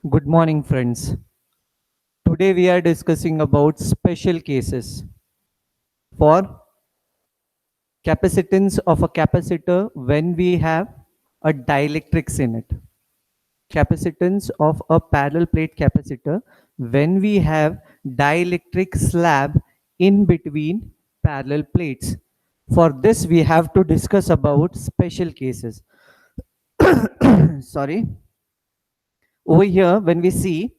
Good morning, friends. Today we are discussing about special cases for capacitance of a capacitor when we have a dielectrics in it. Capacitance of a parallel plate capacitor when we have dielectric slab in between parallel plates. For this, we have to discuss about special cases. Sorry. Over here, when we see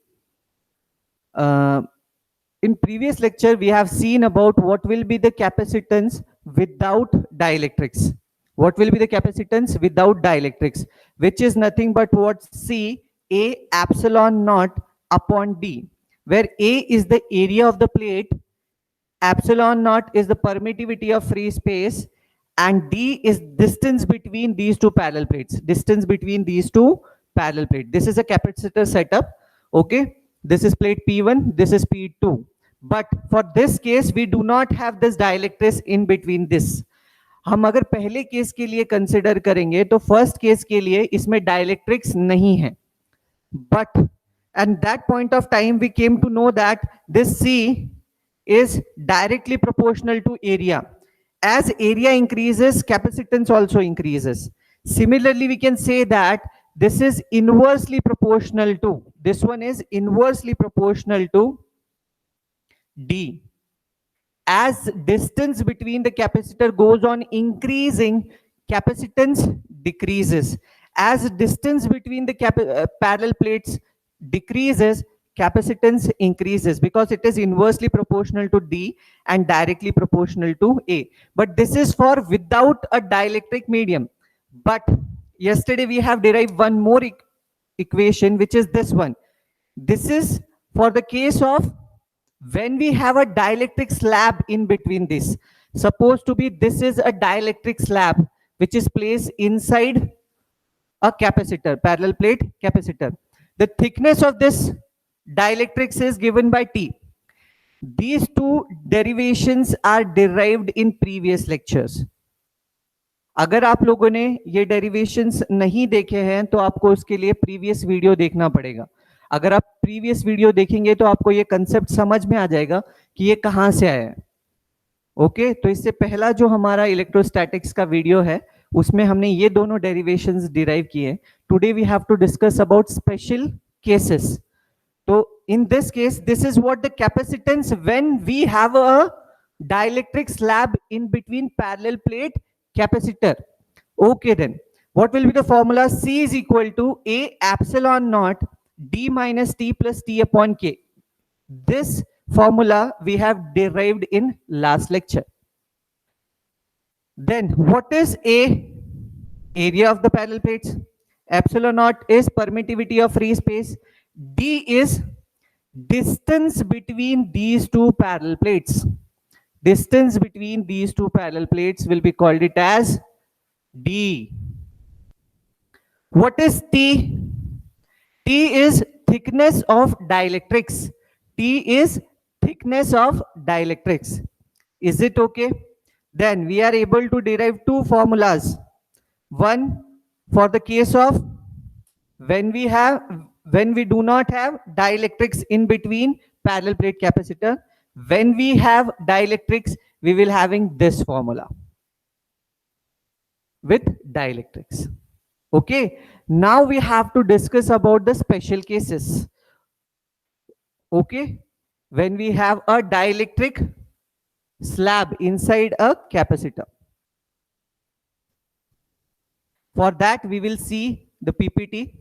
uh, in previous lecture, we have seen about what will be the capacitance without dielectrics. What will be the capacitance without dielectrics, which is nothing but what C A epsilon naught upon D, where A is the area of the plate, epsilon naught is the permittivity of free space, and D is distance between these two parallel plates. Distance between these two parallel plates. This is a capacitor setup. Okay, this is plate P1, this is P2. But for this case, we do not have this dielectrics in between this. हम अगर पहले case के लिए consider करेंगे तो first case के लिए इसमें डायलेक्ट्रिक्स नहीं है. But at that point of time, we came to know that this C is directly proportional to area. As area increases, capacitance also increases. Similarly, we can say that this is inversely proportional to, this one is inversely proportional to D. As distance between the capacitor goes on increasing, capacitance decreases. As distance between the parallel plates decreases, capacitance increases because it is inversely proportional to D and directly proportional to A. But this is for without a dielectric medium. But yesterday we have derived one more equation, which is this one. This is for the case of when we have a dielectric slab in between this. Supposed to be this is a dielectric slab which is placed inside a capacitor, parallel plate capacitor. The thickness of this dielectrics is given by T. These two derivations are derived in previous lectures. अगर आप लोगों ने ये derivations नहीं देखे हैं तो आपको उसके लिए प्रीवियस वीडियो देखना पड़ेगा. अगर आप प्रीवियस वीडियो देखेंगे तो आपको ये कंसेप्ट समझ में आ जाएगा कि ये कहां से आया है. ओके, तो इससे पहला जो हमारा इलेक्ट्रोस्टैटिक्स का वीडियो है उसमें हमने ये दोनों डेरिवेशंस डिराइव किए. Today we have to discuss about special cases. तो in this case, this is what the capacitance when we have a dielectric slab in between parallel plate capacitor. Okay, then what will be the formula? C is equal to A epsilon naught D minus T plus T upon K. This formula we have derived in last lecture. Then what is A? Area of the parallel plates. Epsilon naught is permittivity of free space. D is distance between these two parallel plates. Distance between these two parallel plates will be called it as D. What is T? T is thickness of dielectrics. T is thickness of dielectrics. Is it okay? Then we are able to derive two formulas. One for the case of when we do not have dielectrics in between parallel plate capacitor. When we have dielectrics, we will having this formula with dielectrics. Okay, now we have to discuss about the special cases. Okay, when we have a dielectric slab inside a capacitor. For that, we will see the PPT.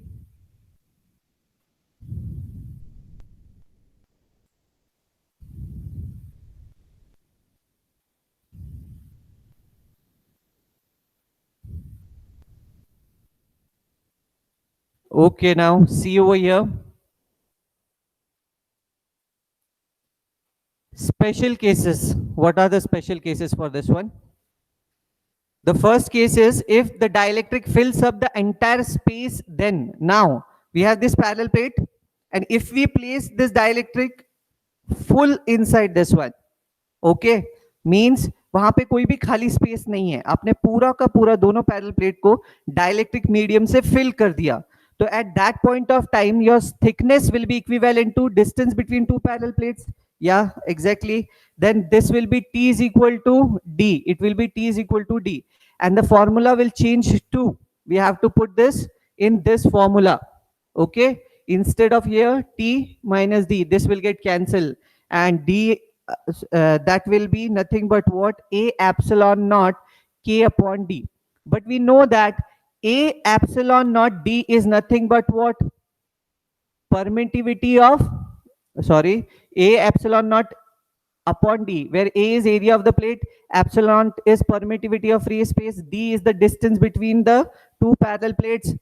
Okay, now see over here. Special cases. What are the special cases for this one? The first case is if the dielectric fills up the entire space, then now we have this parallel plate, and if we place this dielectric full inside this one, okay, means वहां पे कोई भी खाली space नहीं है, आपने पूरा का पूरा दोनों पैरेलल प्लेट को डाइलेक्ट्रिक मीडियम से फिल कर दिया, So at that point of time, your thickness will be equivalent to distance between two parallel plates. Yeah, exactly. Then this will be T is equal to D. It will be T is equal to D. And the formula will change too. We have to put this in this formula. Okay. Instead of here, T minus D, this will get cancelled. And D, that will be nothing but what? A epsilon naught K upon D. But we know that A epsilon naught D is nothing but what? Permittivity of, sorry, A epsilon naught upon D, where A is area of the plate, epsilon is permittivity of free space, D is the distance between the two parallel plates.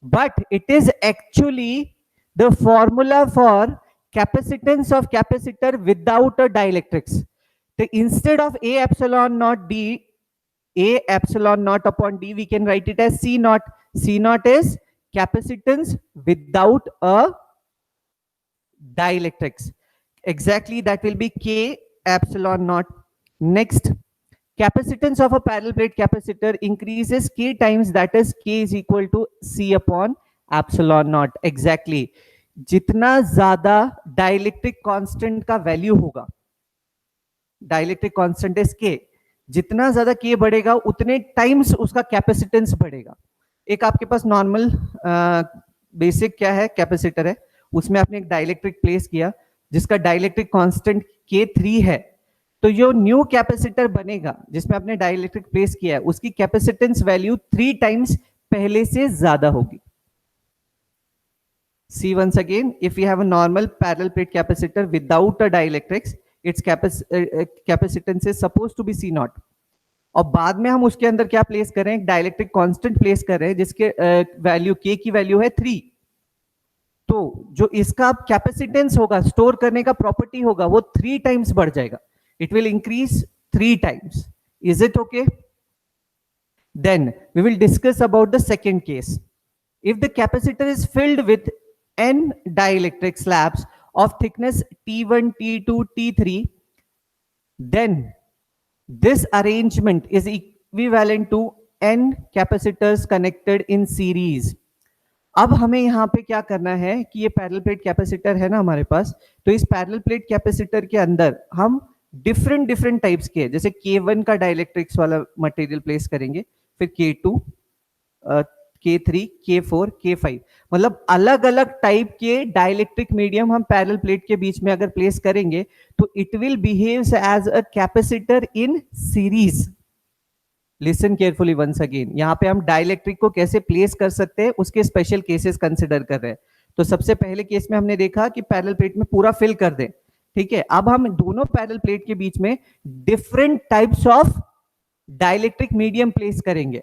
But it is actually the formula for capacitance of capacitor without a dielectrics. So instead of A epsilon naught D, A epsilon naught upon D, we can write it as C naught. C naught is capacitance without a dielectrics. Exactly, that will be K epsilon naught. Next, capacitance of a parallel plate capacitor increases K times, that is K is equal to C upon epsilon naught. Exactly. जितना ज्यादा dielectric constant का value होगा, dielectric constant is के, जितना ज्यादा के बढ़ेगा उतने टाइम्स उसका कैपेसिटेंस बढ़ेगा. एक आपके पास नॉर्मल बेसिक क्या है, कैपेसिटर है, उसमें आपने एक डाइलेक्ट्रिक प्लेस किया जिसका डाइलेक्ट्रिक कांस्टेंट K3 है. तो जो न्यू कैपेसिटर बनेगा जिसमें आपने डाइलेक्ट्रिक प्लेस किया है, उसकी कैपेसिटेंस वैल्यू 3 टाइम्स पहले से ज्यादा होगी. See once again, if we have a normal parallel plate capacitor without a dielectrics, its capacitance is supposed to be C naught. और बाद में हम उसके अंदर क्या प्लेस कर रहे हैं, डाइलेक्ट्रिक कांस्टेंट प्लेस कर रहे हैं जिसके वैल्यू K की वैल्यू है 3. तो जो इसका कैपेसिटेंस होगा, स्टोर करने का प्रॉपर्टी होगा, वो 3 टाइम्स बढ़ जाएगा. It will increase 3 times. Is it okay? Then we will discuss about the second case. If the capacitor is filled with n dielectric slabs of thickness T1, T2, T3, then this arrangement is equivalent to n capacitors connected in series. अब हमें यहाँ पे क्या करना है कि ये parallel plate capacitor है ना हमारे पास, तो इस पैरेलल प्लेट कैपेसिटर के अंदर हम डिफरेंट टाइप्स के, जैसे K1 का डाइलेक्ट्रिक्स वाला मटेरियल प्लेस करेंगे, फिर K2, K3, K4, K5, मतलब अलग अलग टाइप के डाइलेक्ट्रिक मीडियम हम पैरेलल प्लेट के बीच में अगर प्लेस करेंगे तो it will behaves as a capacitor in series. Listen carefully once again, यहाँ पे हम डाइलेक्ट्रिक को कैसे प्लेस कर सकते हैं उसके स्पेशल केसेस कंसिडर कर रहे हैं. तो सबसे पहले केस में हमने देखा कि पैरेलल प्लेट में पूरा फिल कर दें, ठीक है. अब हम दोनों पैरेलल प्लेट के बीच में different types of dielectric medium place करेंगे,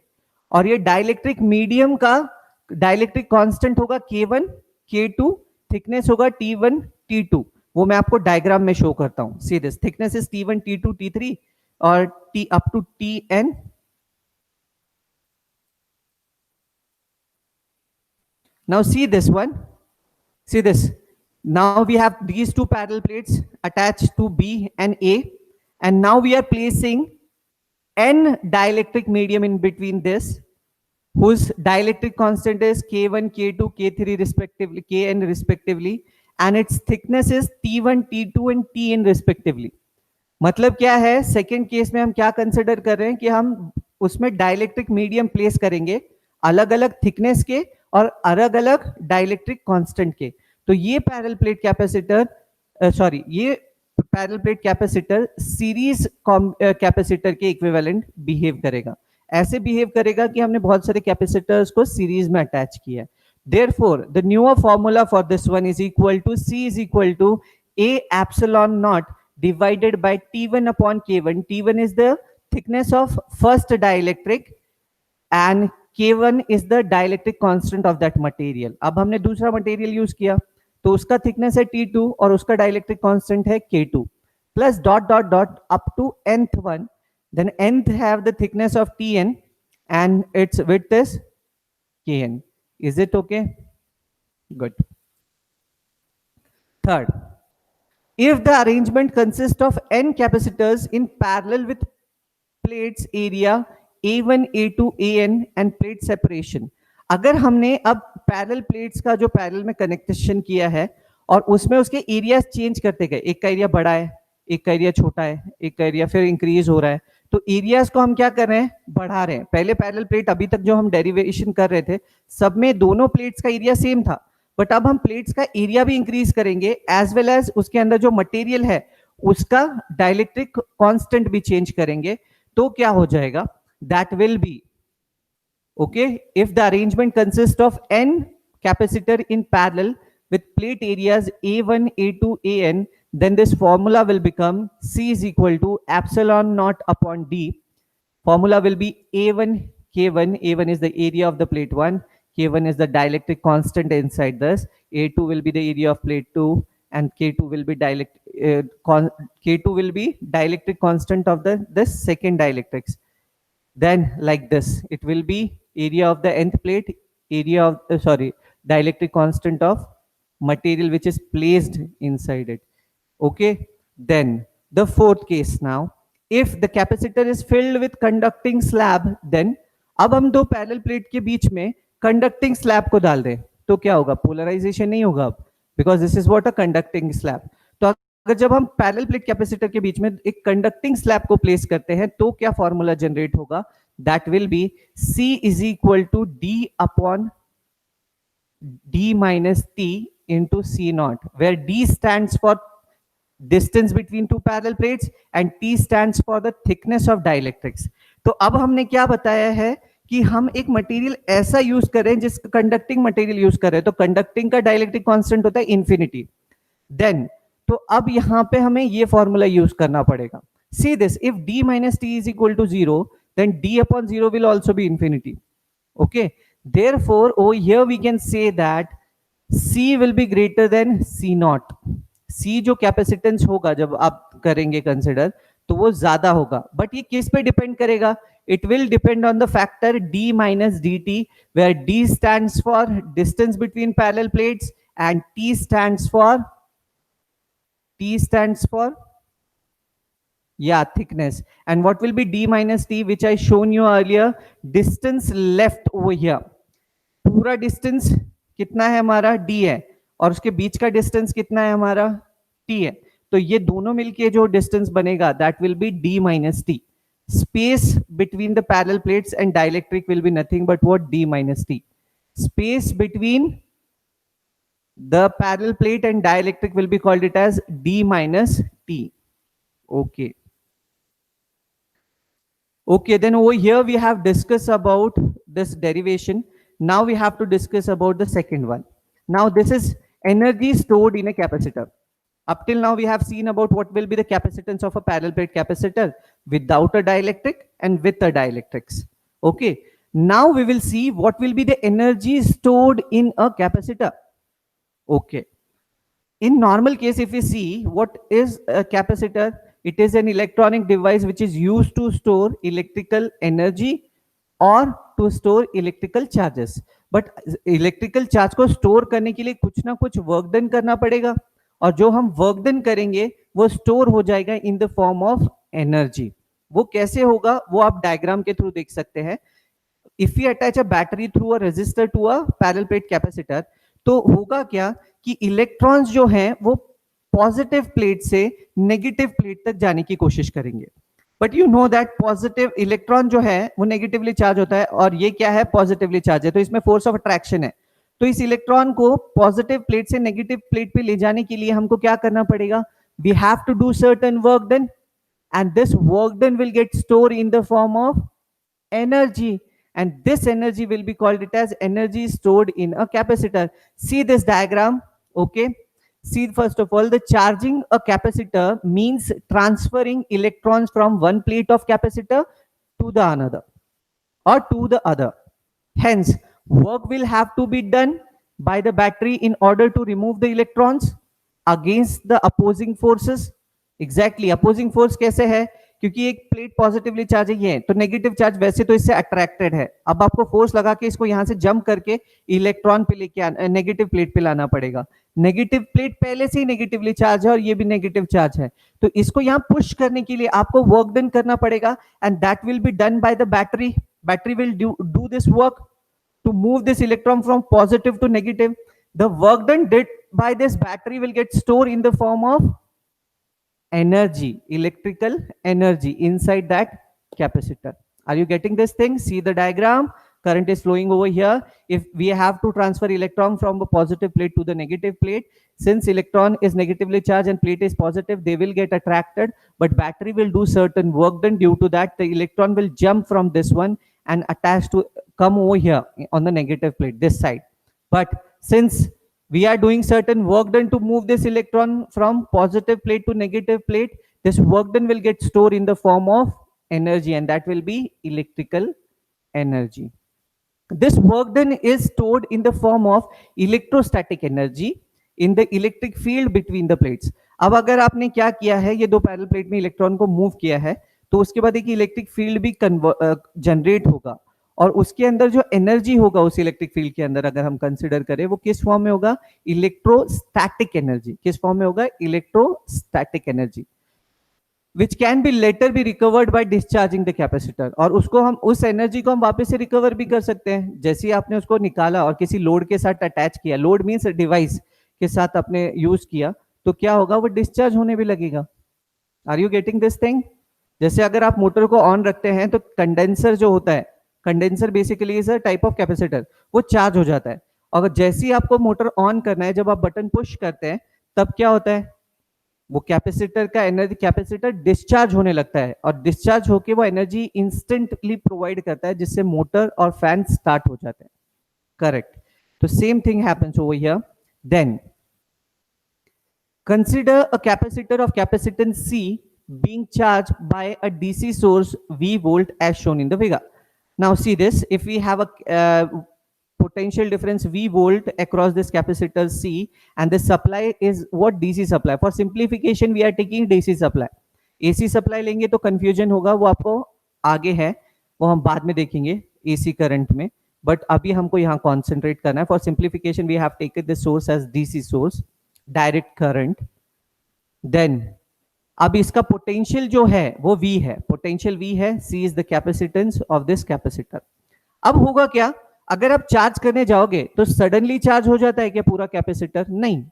और ये डाइलेक्ट्रिक मीडियम का डाइलेक्ट्रिक कांस्टेंट होगा K1, K2, थिकनेस होगा T1, T2. वो मैं आपको डायग्राम में शो करता हूं. See this, thickness is T1, T2, T3 और T up to Tn. Now see this one, see this. Now we have these two parallel plates attached to B and A, and now we are placing n dielectric medium in between this, whose dielectric constant is K1, K2, K3 respectively, Kn respectively, and its thickness is T1, T2 and Tn respectively. मतलब क्या है, second case में हम क्या consider कर रहे हैं कि हम उसमें डाइलेक्ट्रिक मीडियम प्लेस करेंगे अलग अलग थिकनेस के और अलग अलग डाइलेक्ट्रिक कांस्टेंट के. तो ये पैरेलल प्लेट कैपेसिटर, ये parallel plate capacitor series capacitor के इक्विवेलेंट बिहेव करेगा. ऐसे बिहेव करेगा कि हमने बहुत सारे कैपेसिटर्स को सीरीज में अटैच किया है. Therefore, the newer formula for this one is equal to C is equal to A epsilon naught divided by T1 upon K1. T1 is the thickness of first dielectric and K1 is the dielectric constant of that material. अब हमने दूसरा material use किया तो उसका thickness है T2 और उसका dielectric constant है K2 plus dot dot dot up to nth one. Then nth have the thickness of Tn and its width is Kn. Is it okay? Good. Third, if the arrangement consists of n capacitors in parallel with plates area A1, A2, An and plate separation. अगर हमने अब parallel plates का जो parallel में connection किया है और उसमें उसके एरिया चेंज करते गए, एक का एरिया बड़ा है, एक का एरिया छोटा है, एक का एरिया फिर इंक्रीज हो रहा है, तो एरियाज को हम क्या कर रहे हैं, बढ़ा रहे हैं। पहले पैरेलल प्लेट अभी तक जो हम डेरिवेशन कर रहे थे सब में दोनों प्लेट्स का एरिया सेम था, बट अब हम प्लेट्स का एरिया भी इंक्रीज करेंगे एज वेल एज उसके अंदर जो मटेरियल है उसका डाइलेक्ट्रिक कांस्टेंट भी चेंज करेंगे। तो क्या हो जाएगा, that will B okay if the arrangement consists of n capacitor in parallel with plate areas a1 a2 an, then this formula will become c is equal to epsilon naught upon d. Formula will be a1 k1, a1 is the area of the plate 1, k1 is the dielectric constant inside this, a2 will be the area of plate 2, and k2 will be k2 will be dielectric constant of the this second dielectrics. Then like this it will be area of the nth plate, area of dielectric constant of material which is placed inside it. Okay, then the fourth case now, if the capacitor is filled with conducting slab, then अब हम दो parallel plate के बीच में conducting slab को डाल दें तो क्या होगा, पोलराइजेशन नहीं होगा अब, because this is what a conducting slab. तो अगर जब हम पैरेलल प्लेट कैपेसिटर के बीच में एक कंडक्टिंग स्लैब को प्लेस करते हैं तो क्या फॉर्मूला जनरेट होगा, that will be C is equal to D upon D minus T into C naught, where D stands for distance between two parallel plates and T stands for the thickness of dielectrics. तो अब हमने क्या बताया है कि हम एक material ऐसा यूज करें जिस कंडक्टिंग मटेरियल यूज करें, तो कंडक्टिंग का डाइलेक्ट्रिक कांस्टेंट होता है इंफिनिटी। देन तो अब यहां पे हमें ये फॉर्मूला यूज करना पड़ेगा। See this, if d minus t is equal to 0, then d upon 0 will also be infinity. Okay, therefore over here we can say that c will be greater than c naught. c जो capacitance होगा जब आप करेंगे consider तो वो ज्यादा होगा, but ये किस पे डिपेंड करेगा, it will depend on the factor d minus dt, where d stands for distance between parallel plates and t stands for thickness. And what will be d minus t, which I shown you earlier, distance left over here. पूरा distance कितना है हमारा, d है, और उसके बीच का distance कितना है हमारा, t है। तो ये दोनों मिलके जो डिस्टेंस बनेगा that will B d minus t. Space between the parallel plates and dielectric will be nothing but what, d minus t. Space between the parallel plate and dielectric will be called it as d minus t. Okay. Okay, then over here we have discussed about this derivation. Now we have to discuss about the second one. Now this is energy stored in a capacitor. Up till now we have seen about what will be the capacitance of a parallel plate capacitor without a dielectric and with a dielectrics. Okay, now we will see what will be the energy stored in a capacitor. Okay, in normal case if we see what is a capacitor, it is an electronic device which is used to store electrical energy or to store electrical charges. But electrical charge को store करने के लिए कुछ ना कुछ work done करना पड़ेगा, और जो हम वर्क डन करेंगे वो स्टोर हो जाएगा इन द फॉर्म ऑफ एनर्जी। वो कैसे होगा वो आप डायग्राम के थ्रू देख सकते हैं। If you attach a battery through a resistor to a parallel plate capacitor, तो होगा क्या कि इलेक्ट्रॉन्स जो हैं वो पॉजिटिव प्लेट से नेगेटिव प्लेट तक जाने की कोशिश करेंगे। But you know that positive electron जो है वो नेगेटिवली चार्ज होता है और ये क्या है, पॉजिटिवली चार्ज है, तो इसमें फोर्स ऑफ अट्रैक्शन है। तो इस इलेक्ट्रॉन को पॉजिटिव प्लेट से नेगेटिव प्लेट पे ले जाने के लिए हमको क्या करना पड़ेगा, we have to do certain work done, and this work done will get store in the form of energy, and this energy will be called it as energy stored in a capacitor. See this diagram. Okay, see first of all, the charging a capacitor means transferring electrons from one plate of capacitor to the another or to the other. Hence work will have to be done by the battery in order to remove the electrons against the opposing forces. Exactly, opposing force कैसे है, क्योंकि एक plate positively charge है तो negative charge वैसे तो इससे attracted है, अब आपको फोर्स लगा के इसको यहां से जंप करके इलेक्ट्रॉन पे लेके नेगेटिव प्लेट पे लाना पड़ेगा। नेगेटिव प्लेट पहले से ही नेगेटिवली चार्ज है और ये भी नेगेटिव चार्ज है, तो इसको यहां पुश करने के लिए आपको वर्क डन करना पड़ेगा, and that will be done by the battery. Battery will do this work. to move this electron from positive to negative. The work done did by this battery will get stored in the form of energy, electrical energy inside that capacitor. Are you getting this thing? See the diagram. Current is flowing over here. If we have to transfer electron from the positive plate to the negative plate, since electron is negatively charged and plate is positive, they will get attracted, but battery will do certain work done. Due to that, the electron will jump from this one and attach to come over here on the negative plate, this side. But since we are doing certain work done to move this electron from positive plate to negative plate, this work done will get stored in the form of energy, and that will be electrical energy. This work done is stored in the form of electrostatic energy in the electric field between the plates. अब अगर आपने क्या किया है, ये दो parallel plate में electron को मूव किया है, तो उसके बाद एक इलेक्ट्रिक फील्ड भी जनरेट होगा, और उसके अंदर जो एनर्जी होगा उस इलेक्ट्रिक फील्ड के अंदर अगर हम कंसिडर करें, वो किस फॉर्म में होगा? Electrostatic energy. किस फॉर्म में होगा? Electrostatic energy, which can be later be recovered by discharging the capacitor. और उसको हम उस एनर्जी को हम वापस से रिकवर भी कर सकते हैं. जैसे ही आपने उसको निकाला और किसी लोड के साथ अटैच किया, लोड मीन्स डिवाइस के साथ आपने यूज किया, तो क्या होगा? वो डिस्चार्ज होने भी लगेगा. Are you getting this thing? जैसे अगर आप मोटर को ऑन रखते हैं तो कंडेंसर जो होता है, condenser basically is a type of capacitor, वो चार्ज हो जाता है. और जैसे ही आपको मोटर ऑन करना है, जब आप बटन पुश करते हैं, तब क्या होता है? वो कैपेसिटर का एनर्जी, कैपेसिटर डिस्चार्ज होने लगता है, और डिस्चार्ज होके वो एनर्जी इंस्टेंटली प्रोवाइड करता है, जिससे मोटर और फैन स्टार्ट हो जाते हैं. करेक्ट. तो same thing happens over here. Then consider a capacitor of capacitance C being charged by a DC source V volt as shown in the figure. Now see this, if we have a potential difference V volt across this capacitor C, and the supply is what? DC supply. For simplification we are taking DC supply. AC supply लेंगे तो confusion होगा, वो आपको आगे है, वो हम बाद में देखेंगे AC current में, but अभी हमको यहाँ concentrate करना है. For simplification we have taken this source as DC source, direct current. Then अब इसका पोटेंशियल जो है वो V है, पोटेंशियल V है, C is the capacitance of this capacitor. अब होगा क्या? अगर आप चार्ज करने जाओगे तो सडनली चार्ज हो जाता है क्या पूरा कैपेसिटर? नहीं,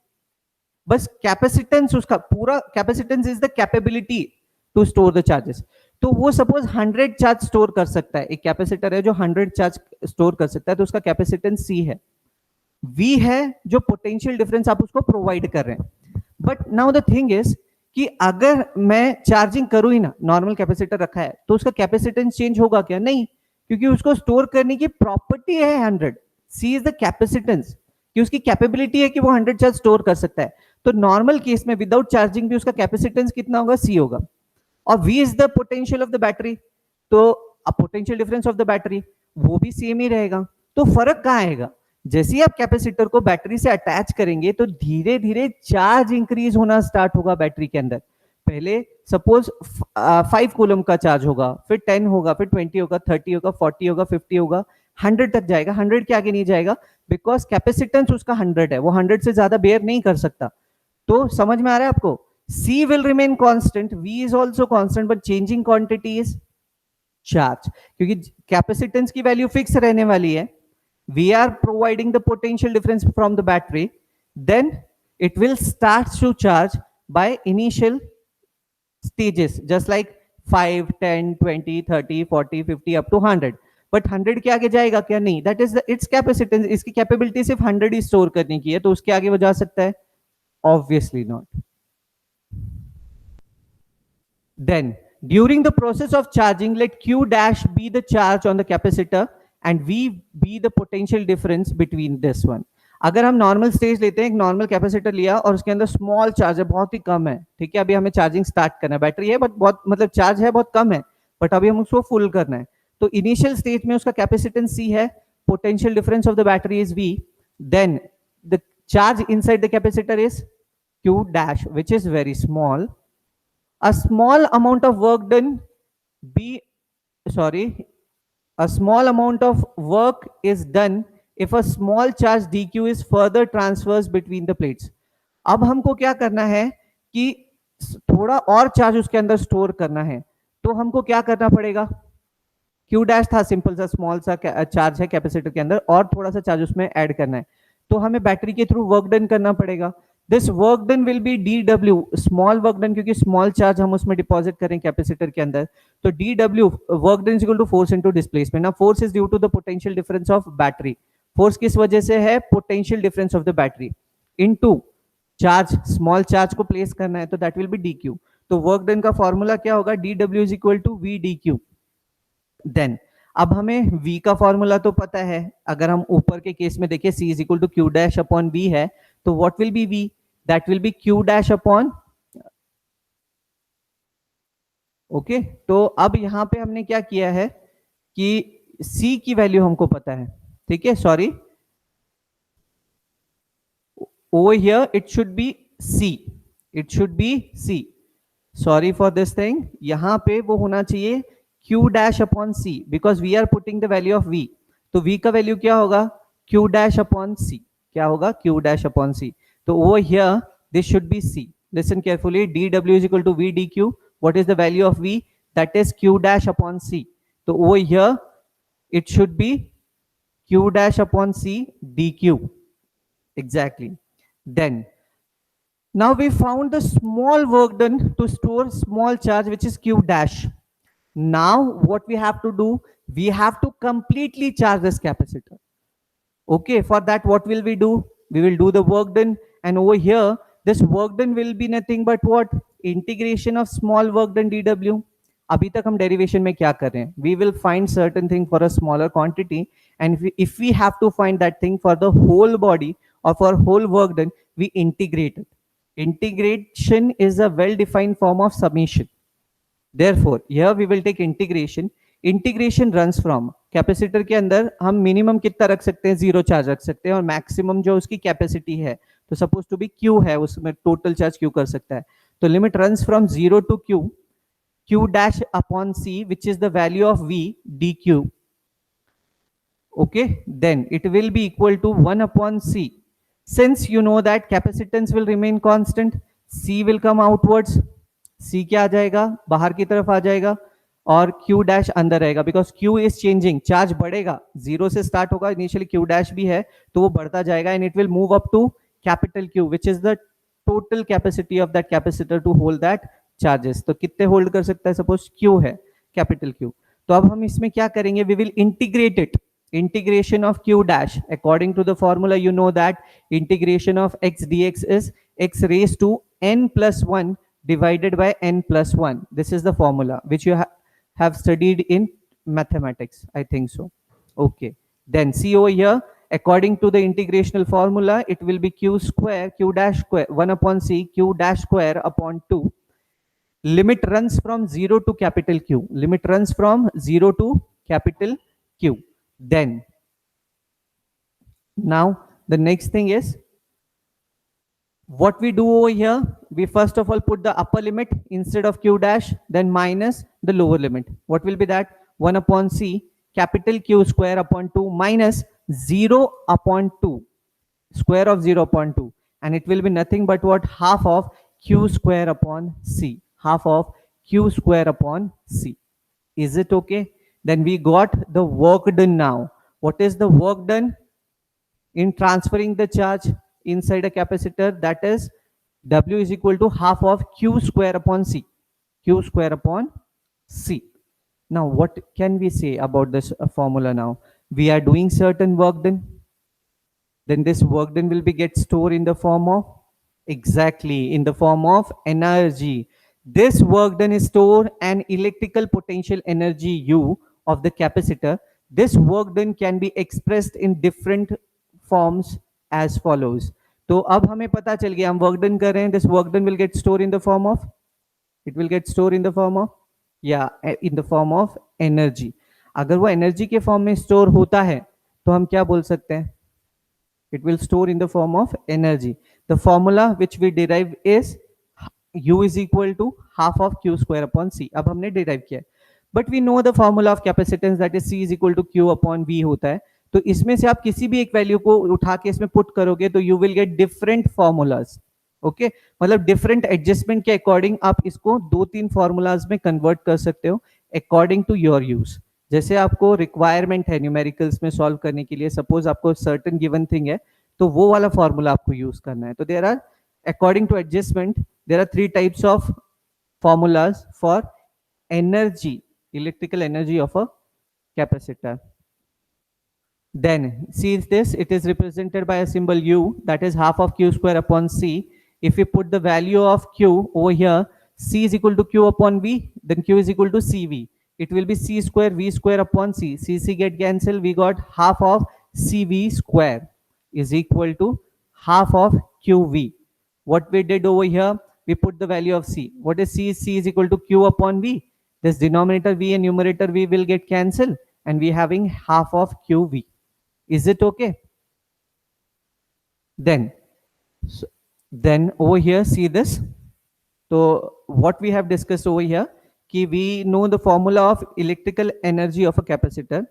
बस कैपेसिटेंस, उसका पूरा capacitance is the capability to store the charges. तो वो सपोज 100 चार्ज स्टोर कर सकता है, एक कैपेसिटर है जो 100 चार्ज स्टोर कर सकता है, तो उसका कैपेसिटेंस C है. V है जो पोटेंशियल डिफरेंस आप उसको प्रोवाइड कर रहे हैं. But now the thing is कि अगर मैं चार्जिंग करूं ही ना, नॉर्मल कैपेसिटर रखा है, तो उसका कैपेसिटेंस चेंज होगा क्या? नहीं, क्योंकि उसको स्टोर करने की प्रॉपर्टी है 100. C इज द कैपेसिटेंस, कि उसकी कैपेबिलिटी है कि वो 100 चार्ज स्टोर कर सकता है. तो नॉर्मल केस में विदाउट चार्जिंग भी उसका कैपेसिटेंस कितना होगा? C होगा. और V is the potential of the battery, तो potential difference of the battery वो भी सेम ही रहेगा. तो फर्क कहाँ आएगा? जैसे ही आप कैपेसिटर को बैटरी से अटैच करेंगे तो धीरे धीरे चार्ज इंक्रीज होना स्टार्ट होगा बैटरी के अंदर. पहले सपोज 5 कूलम का चार्ज होगा, फिर 10 होगा, फिर 20 होगा, 30 होगा, 40 होगा, 50 होगा, 100 तक जाएगा. 100 के आगे नहीं जाएगा, बिकॉज कैपेसिटेंस उसका 100 है, वो 100 से ज्यादा बेयर नहीं कर सकता. तो समझ में आ रहा है आपको? C will remain constant, V is also constant, but changing quantity is charge. क्योंकि कैपेसिटेंस की वैल्यू फिक्स रहने वाली है. We are providing the potential difference from the battery, then it will start to charge by initial stages, just like 5, 10, 20, 30, 40, 50 up to 100. But 100 के आगे जाएगा क्या? नहीं. That is the its capacitance. इसकी कैपेबिलिटी सिर्फ 100 ही स्टोर करने की है, तो उसके आगे वो जा सकता है? Obviously not. Then during the process of charging, let Q dash be the charge on the capacitor and V be the potential difference between this one. अगर हम नॉर्मल स्टेज लेते हैं, एक नॉर्मल कैपेसिटर लिया और उसके अंदर स्मॉल चार्ज है, बहुत ही कम है, ठीक है, अभी हमें चार्जिंग स्टार्ट करना है, बैटरी है बट बहुत मतलब चार्ज है बहुत कम है, बट अभी हम उसको फुल करना है. तो इनिशियल स्टेज में उसका कैपेसिटेंस C है, potential difference of the battery is V, then the charge inside the capacitor is Q dash, which is very small. A small amount of work done a small amount of work is done if a small charge dq is further transfers between the plates. अब हमको क्या करना है कि थोड़ा और charge उसके अंदर स्टोर करना है, तो हमको क्या करना पड़ेगा? क्यू डैश था सिंपल सा स्मॉल सा चार्ज है कैपेसिटर के अंदर और थोड़ा सा चार्ज उसमें ऐड करना है, तो हमें बैटरी के थ्रू वर्क डन करना पड़ेगा. This work done will be D W, small work done, क्योंकि स्मॉल चार्ज हम उसमें डिपॉजिट करें कैपेसिटर के अंदर. तो D W work done is equal to force into displacement. Now force is due to the potential difference of battery. Force किस वजह से है? Potential difference of the battery into charge, small charge को place करना है तो that will be D Q. तो work done का फॉर्मूला क्या होगा? D W is equal to V D Q. Then अब हमें v का फॉर्मूला तो पता है, अगर हम ऊपर के केस में देखें c is equal to Q dash upon v है, तो what will be v? That will be Q dash upon. Okay, तो अब यहां पे हमने क्या किया है कि c की वैल्यू हमको पता है, ठीक है, sorry, over here it should be c, it should be c, sorry for this thing. यहां पे वो होना चाहिए q dash upon c because we are putting the value of v. तो v का वैल्यू क्या होगा? q dash upon c. क्या होगा? q dash upon c. तो over here this should be c. Listen carefully. dw is equal to v dq. What is the value of v? That is q dash upon c. तो over here it should be q dash upon c dq. Exactly. Then now we found the small work done to store small charge, which is q dash. Now what we have to do? We have to completely charge this capacitor. Okay, for that what will we do? We will do the work done, and over here this work done will be nothing but what? Integration of small work done dw. अभी तक हम derivation में क्या कर रहे हैं? We will find certain thing for a smaller quantity, and if we have to find that thing for the whole body or for whole work done, we integrate it. Integration is a well-defined form of summation. Therefore, here we will take integration. Integration runs from, capacitor के अंदर हम minimum कितना रख सकते हैं? 0 charge रख सकते हैं, और मैक्सिमम जो उसकी कैपेसिटी है तो सपोज टू बी क्यू है, उसमें टोटल चार्ज क्यू कर सकता है. तो limit runs from 0 to Q, Q dash upon C, which is the value of V D Q. Okay, then it will be equal to 1 upon c. Since you know that capacitance will remain constant, c will come outwards. c क्या आ जाएगा? बाहर की तरफ आ जाएगा, और q dash अंदर रहेगा, because q is changing, charge बढ़ेगा, 0 से स्टार्ट होगा इनिशियली, q डैश भी है तो वो बढ़ता जाएगा, and it will move up to capital Q, which is the total capacity of that capacitor to hold that charges. तो कितने होल्ड कर सकता है? सपोज q है, कैपिटल Q. तो अब हम इसमें क्या करेंगे? We will integrate it. Integration of q dash, according to the formula, you know that integration of x dx is x raised to n plus 1 divided by n plus 1. This is the formula which you have studied in mathematics, I think so. Okay, then see over here, according to the integrational formula, it will be q square, q dash square, 1 upon c, q dash square upon 2. Limit runs from 0 to capital Q. Limit runs from 0 to capital Q. Then now the next thing is, what we do over here, we first of all put the upper limit instead of q dash, then minus the lower limit. What will be that? 1 upon c, capital Q square upon 2, minus 0 upon 2, square of 0 upon 2, and it will be nothing but what? Half of q square upon c, half of q square upon c. Is it okay? Then we got the work done. Now what is the work done in transferring the charge inside a capacitor? That is W is equal to half of q square upon c, q square upon c. Now what can we say about this formula? Now we are doing certain work done, then this work done will be get stored in the form of, exactly, in the form of energy. This work done is stored an electrical potential energy U of the capacitor. This work done can be expressed in different forms as follows. तो अब हमें पता चल गया हम work done कर रहे हैं. This work done will get store in the form of, it will get store in the form of, या in the form of energy. अगर वो एनर्जी के फॉर्म में स्टोर होता है तो हम क्या बोल सकते हैं? It will store in the form of energy. The formula which we derive is U is equal to half of Q square upon C. अब हमने derive किया, but we know the formula of capacitance, that is C is equal to Q upon V होता है. तो इसमें से आप किसी भी एक वैल्यू को उठा के इसमें पुट करोगे तो you will get different formulas. Okay, मतलब डिफरेंट एडजस्टमेंट के अकॉर्डिंग आप इसको 2-3 फॉर्मूलाज में कन्वर्ट कर सकते हो अकॉर्डिंग टू योर यूज. जैसे आपको रिक्वायरमेंट है न्यूमेरिकल्स में सॉल्व करने के लिए, सपोज आपको सर्टेन गिवन थिंग है, तो वो वाला फॉर्मूला आपको यूज करना है. तो there are, according to adjustment, there are 3 types of formulas for energy, electrical energy of a capacitor. Then see this, it is represented by a symbol U, that is half of Q square upon C. If we put the value of Q over here, C is equal to Q upon V, then Q is equal to CV. It will be C square V square upon C. C get cancelled, we got half of CV square is equal to half of QV. What we did over here, we put the value of C. What is C? C is equal to Q upon V. This denominator V and numerator V will get cancelled, and we having half of QV. Is it okay? Then over here, see this. So what we have discussed over here, कि we know the formula of electrical energy of a capacitor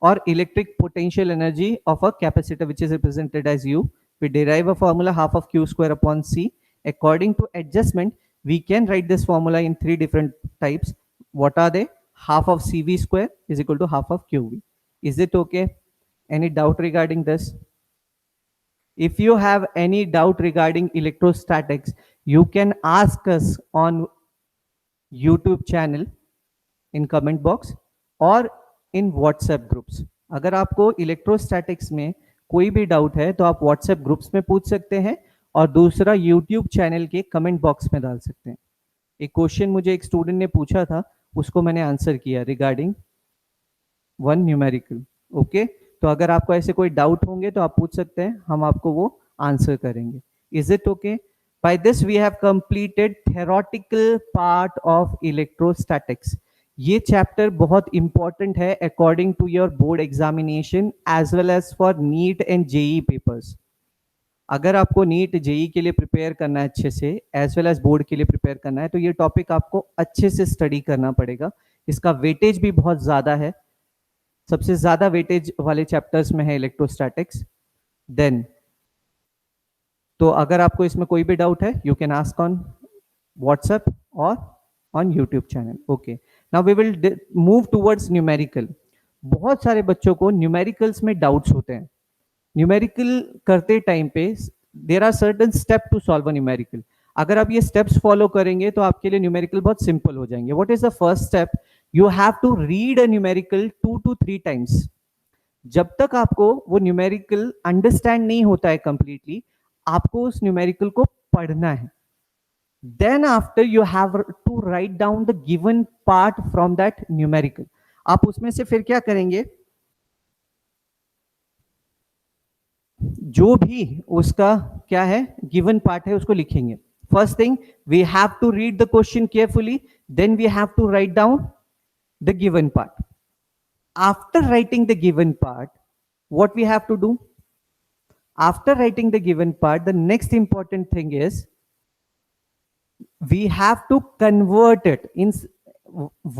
or electric potential energy of a capacitor, which is represented as U. We derive a formula half of Q square upon C. According to adjustment, we can write this formula in 3 different types. What are they? Half of CV square is equal to half of QV. Is it okay? Any doubt regarding this? If you have any doubt regarding electrostatics, you can ask us on YouTube channel in comment box और in WhatsApp groups. अगर आपको electrostatics में कोई भी doubt है तो आप WhatsApp groups में पूछ सकते हैं और दूसरा YouTube चैनल के कमेंट बॉक्स में डाल सकते हैं. एक क्वेश्चन मुझे एक स्टूडेंट ने पूछा था, उसको मैंने आंसर किया रिगार्डिंग वन न्यूमेरिकल. ओके, तो अगर आपको ऐसे कोई डाउट होंगे तो आप पूछ सकते हैं, हम आपको वो आंसर करेंगे. Is it okay? By this we have completed theoretical part of electrostatics. ये चैप्टर बहुत इंपॉर्टेंट है according to your board examination as well as for NEET and JEE papers. अगर आपको नीट जेई के लिए प्रिपेयर करना है अच्छे से, एज वेल एज बोर्ड के लिए प्रिपेयर करना है, तो ये टॉपिक आपको अच्छे से स्टडी करना पड़ेगा. इसका वेटेज भी बहुत ज्यादा है, सबसे ज्यादा वेटेज वाले चैप्टर्स में है इलेक्ट्रोस्टैटिक्स. देन तो अगर आपको इसमें कोई भी डाउट है, you can ask on WhatsApp और on YouTube channel. Okay, now we will move towards numerical. बहुत सारे बच्चों को न्यूमेरिकल्स में डाउट्स होते हैं. न्यूमेरिकल करते टाइम पे there are certain step to solve a numerical. अगर आप ये स्टेप्स फॉलो करेंगे तो आपके लिए न्यूमेरिकल बहुत सिंपल हो जाएंगे. What is the first step? You have to read a numerical 2 to 3 times. जब तक आपको वो न्यूमेरिकल अंडरस्टैंड नहीं होता है कंप्लीटली, आपको उस न्यूमेरिकल को पढ़ना है. Then after you have to write down the given part from that numerical. आप उसमें से फिर क्या करेंगे, जो भी उसका क्या है गिवन पार्ट है उसको लिखेंगे. First thing, we have to read the question carefully, then we have to write down the given part. After writing the given part, what we have to do? After writing the given part, the next important thing is we have to convert it in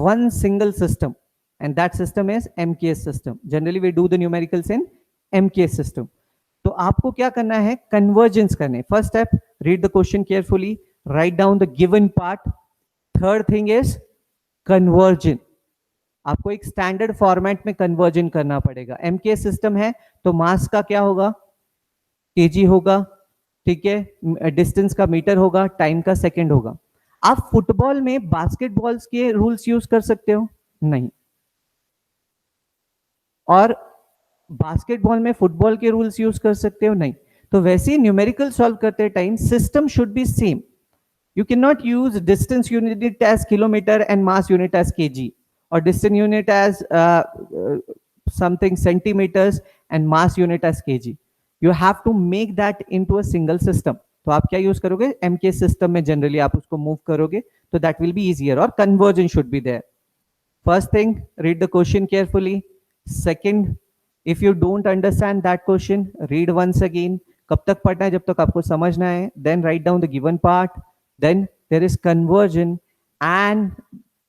one single system, and that system is MKS system. Generally we do the numericals in MKS system. तो आपको क्या करना है, convergence करने. First step, read the question carefully, right down the given part. Third thing is conversion. आपको एक standard format में conversion करना पड़ेगा. एमके सिस्टम है तो मास का क्या होगा, केजी होगा, ठीक है, डिस्टेंस का मीटर होगा, टाइम का सेकंड होगा. आप फुटबॉल में बास्केटबॉल्स के रूल्स यूज कर सकते हो? नहीं. और बास्केटबॉल में फुटबॉल के रूल्स यूज कर सकते हो? नहीं. तो वैसे ही न्यूमेरिकल सॉल्व करते time system should be same. You can not use distance unit as kilometre and mass unit as KG, or distance unit as something centimeters and mass unit as kg. You have to make that into a single system. तो आप क्या use करोगे, MK system में generally आप उसको move करोगे, तो that will be easier. और conversion should be there. First thing, read the question carefully. Second, if you don't understand that question, read once again. कब तक पढ़ना है, जब तक आपको समझना है. Then write down the given part. Then there is conversion and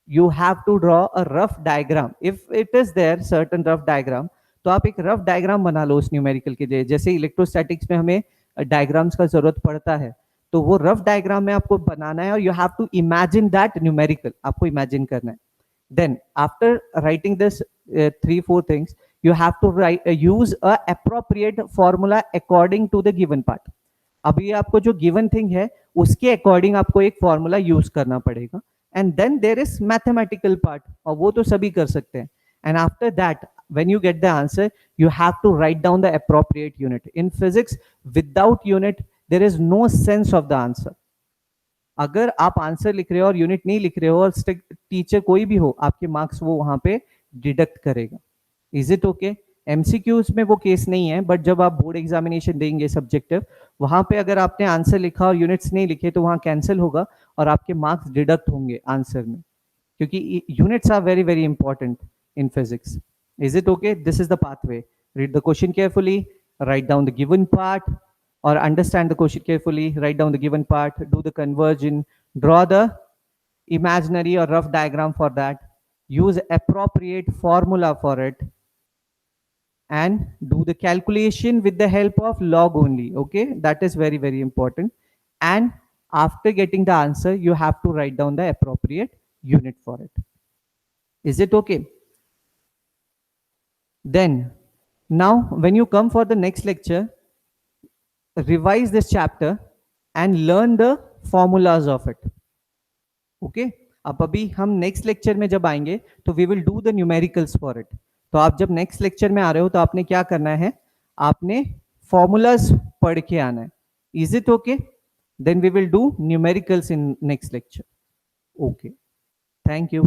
you have to draw a rough diagram. If it is there certain rough diagram, तो आप एक रफ डायग्राम बना लो उस न्यूमेरिकल के लिए. जैसे इलेक्ट्रोस्टैटिक्स में हमें डायग्राम्स का जरूरत पड़ता है, तो वो रफ डायग्राम में आपको बनाना है और you have to imagine that numerical. आपको इमेजिन करना है. Then after writing this 3-4 things, you have to use a appropriate formula according to the given part. अभी आपको जो गिवन थिंग है उसके अकॉर्डिंग आपको एक फॉर्मूला यूज करना पड़ेगा, and then there is mathematical part, और वो तो सभी कर सकते हैं. And after that when you get the answer, you have to write down the appropriate unit. In physics, without unit there is no sense of the answer. अगर आप answer लिख रहे हो और यूनिट नहीं लिख रहे हो और टीचर कोई भी हो, आपके मार्क्स वो वहां पे डिडक्ट करेगा. Is it okay? एमसीक्यूज में वो केस नहीं है, बट जब आप बोर्ड एग्जामिनेशन देंगे सब्जेक्टिव, वहां पे अगर आपने आंसर लिखा और यूनिट्स नहीं लिखे तो वहां कैंसिल होगा और आपके मार्क्स डिडक्ट होंगे आंसर में, क्योंकि units are very very important in physics. Is it okay? This is the pathway. Read the question carefully, write down the given part, or understand the question carefully, write down the given part, do the conversion, draw the imaginary or rough diagram for that, use appropriate formula for it, and do the calculation with the help of log only. Okay, that is very very important. And after getting the answer, you have to write down the appropriate unit for it. Is it okay? Then now when you come for the next lecture, revise this chapter and learn the formulas of it. Okay, अब अभी हम next lecture में जब आएंगे तो we will do the numericals for it. तो आप जब नेक्स्ट लेक्चर में आ रहे हो तो आपने क्या करना है, आपने फॉर्मूलाज पढ़ के आना है. Is it okay? Then we will do numericals in next lecture. Okay, thank you.